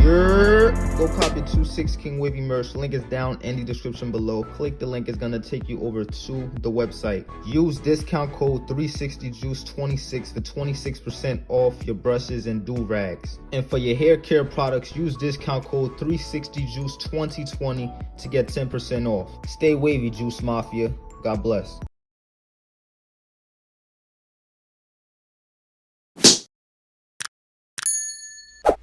Go copy 26 King Wavy merch. Link is down in the description below. Click the link, it's gonna take you over to the website. Use discount code 360juice26 for 26% off your brushes and do-rags. And for your hair care products, use discount code 360juice2020 to get 10% off. Stay wavy, Juice Mafia. God bless.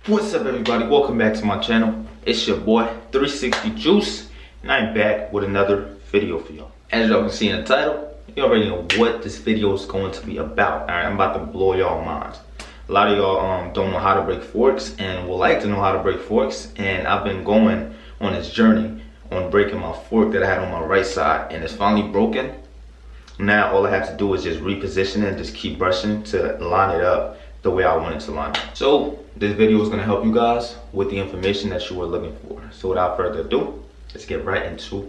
What's up, everybody? Welcome back to my channel. It's your boy 360 Juice, and I'm back with another video for y'all. As y'all can see in the title, you already know what this video is going to be about. All right, I'm about to blow y'all minds. A lot of y'all don't know how to break forks and would like to know how to break forks, and I've been going on this journey on breaking my fork that I had on my right side, and it's finally broken. Now all I have to do is just reposition it and just keep brushing to line it up the way I want it to line up. So this video is going to help you guys with the information that you were looking for. So without further ado, let's get right into it.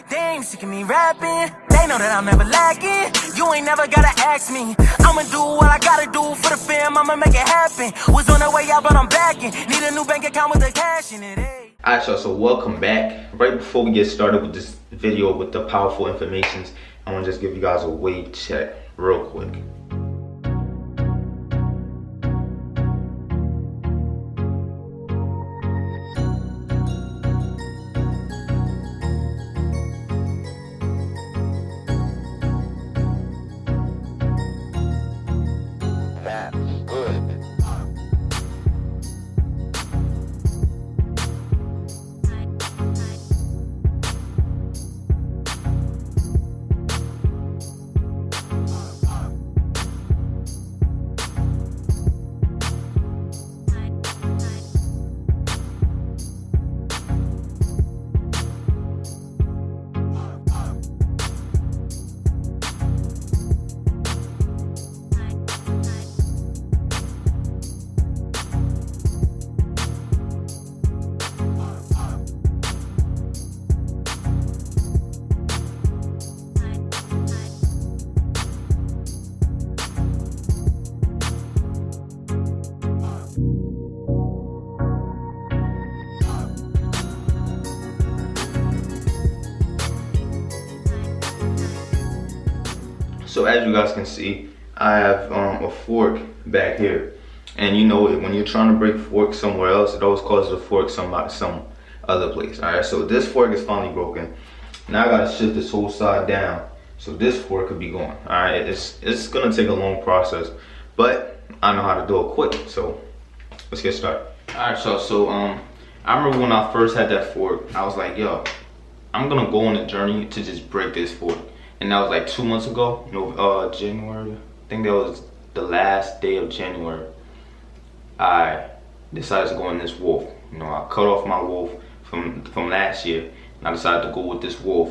They ain't sick of me rapping. They know that I'm never lacking. You ain't never gotta ask me. I'ma do what I gotta do for the fam. I'ma make it happen. Was on the way out, but I'm backing. Need a new bank account with the cash in it. Alright, y'all, so welcome back. Right before we get started with this video with the powerful information, I want to just give you guys a weight check real quick. So as you guys can see, I have a fork back here, and you know when you're trying to break fork somewhere else, it always causes a fork some other place. All right, so this fork is finally broken. Now I gotta shift this whole side down so this fork could be going. All right, it's gonna take a long process, but I know how to do it quick. So let's get started. All right, so I remember when I first had that fork, I was like, yo, I'm gonna go on a journey to just break this fork. And that was like 2 months ago, January. I think that was the last day of January. I decided to go on this wolf. You know, I cut off my wolf from last year, and I decided to go with this wolf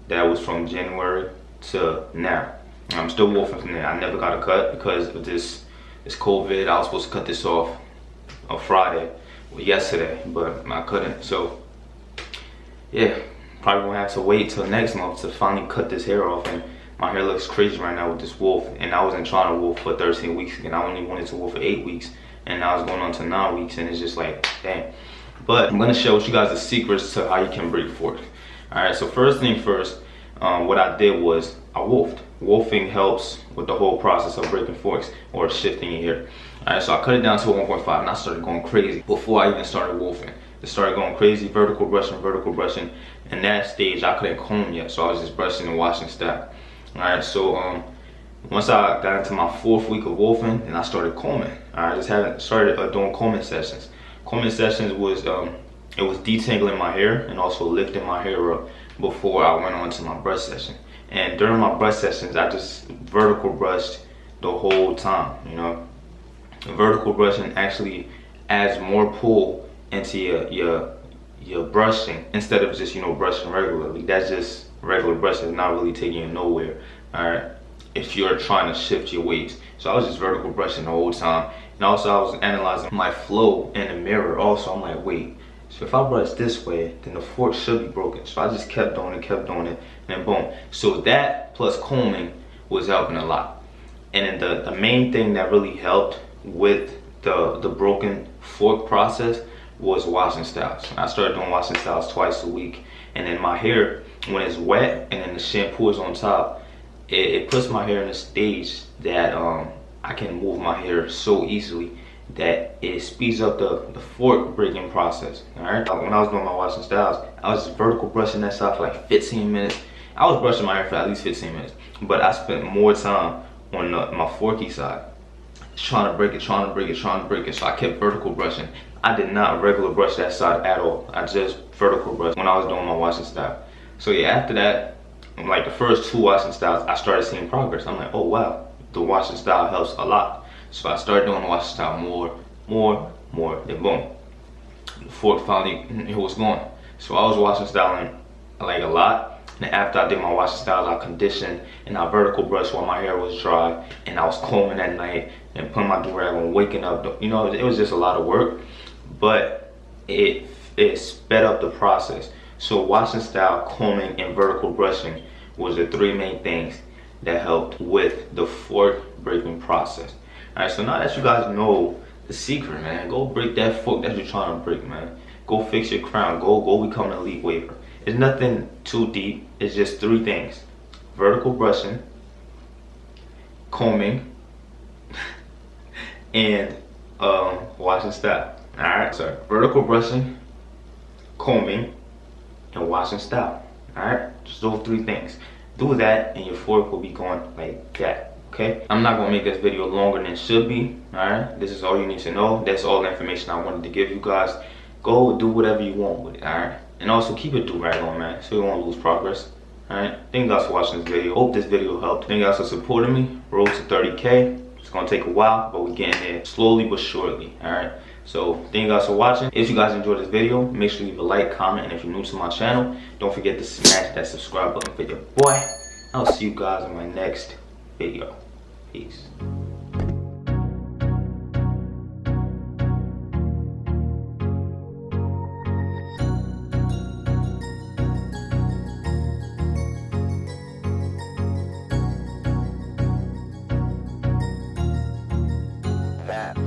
that was from January to now. I'm still wolfing from there. I never got a cut because of this COVID. I was supposed to cut this off on Friday, yesterday, but I couldn't. So yeah. Probably gonna have to wait till next month to finally cut this hair off, and my hair looks crazy right now with this wolf. And I wasn't trying to wolf for 13 weeks again. I only wanted to wolf for 8 weeks, and now it's going on to 9 weeks, and it's just like, dang. But I'm gonna show you guys the secrets to how you can break forks. All right, so first thing first, what I did was I wolfed. Wolfing helps with the whole process of breaking forks or shifting your hair. All right, so I cut it down to a 1.5, and I started going crazy before I even started wolfing. It started going crazy, vertical brushing. In that stage, I couldn't comb yet, so I was just brushing and washing stack. All right, so once I got into my 4th week of wolfing, then I started combing. I just started doing combing sessions. Combing sessions was it was detangling my hair and also lifting my hair up before I went on to my brush session. And during my brush sessions, I just vertical brushed the whole time. You know, vertical brushing actually adds more pull into your brushing instead of just, you know, brushing regularly. That's just regular brushing, not really taking you nowhere. All right, if you're trying to shift your waves. So I was just vertical brushing the whole time, and also I was analyzing my flow in the mirror. Also, I'm like, wait, so if I brush this way, then the fork should be broken. So I just kept doing it, and then boom. So that plus combing was helping a lot. And then the main thing that really helped with the broken fork process was washing styles. I started doing washing styles twice a week, and then my hair, when it's wet and then the shampoo is on top, it puts my hair in a stage that I can move my hair so easily that it speeds up the fork breaking process. All right. When I was doing my washing styles, I was vertical brushing that side for like 15 minutes. I was brushing my hair for at least 15 minutes, but I spent more time on my forky side, trying to break it, trying to break it, trying to break it. So I kept vertical brushing. I did not regular brush that side at all. I just vertical brushed when I was doing my washing style. So yeah, after that, like the first 2 washing styles, I started seeing progress. I'm like, oh wow, the washing style helps a lot. So I started doing the washing style more, then boom, the fork finally, it was going. So I was washing styling like a lot. And after I did my washing style, I conditioned and I vertical brushed while my hair was dry, and I was combing at night and putting my do-rag on, waking up. You know, it was just a lot of work, but it sped up the process. So washing style, combing, and vertical brushing was the 3 main things that helped with the fork breaking process. All right, so now that you guys know the secret, man, go break that fork that you're trying to break, man. Go fix your crown. Go become an elite waver. It's nothing too deep. It's just 3 things: vertical brushing, combing, and washing style. All right, so vertical brushing, combing, and washing style. All right, just those 3 things. Do that, and your fork will be going like that. Okay, I'm not gonna make this video longer than it should be. All right, this is all you need to know. That's all the information I wanted to give you guys. Go do whatever you want with it. All right, and also keep a do-rag on, man, so you won't lose progress. All right, thank you guys for watching this video. Hope this video helped. Thank you guys for supporting me. Road to 30K. It's gonna take a while, but we're getting there slowly but surely. All right, so thank you guys for watching. If you guys enjoyed this video, make sure you leave a like, comment, and if you're new to my channel, don't forget to smash that subscribe button for your boy. I'll see you guys in my next video. Peace. That.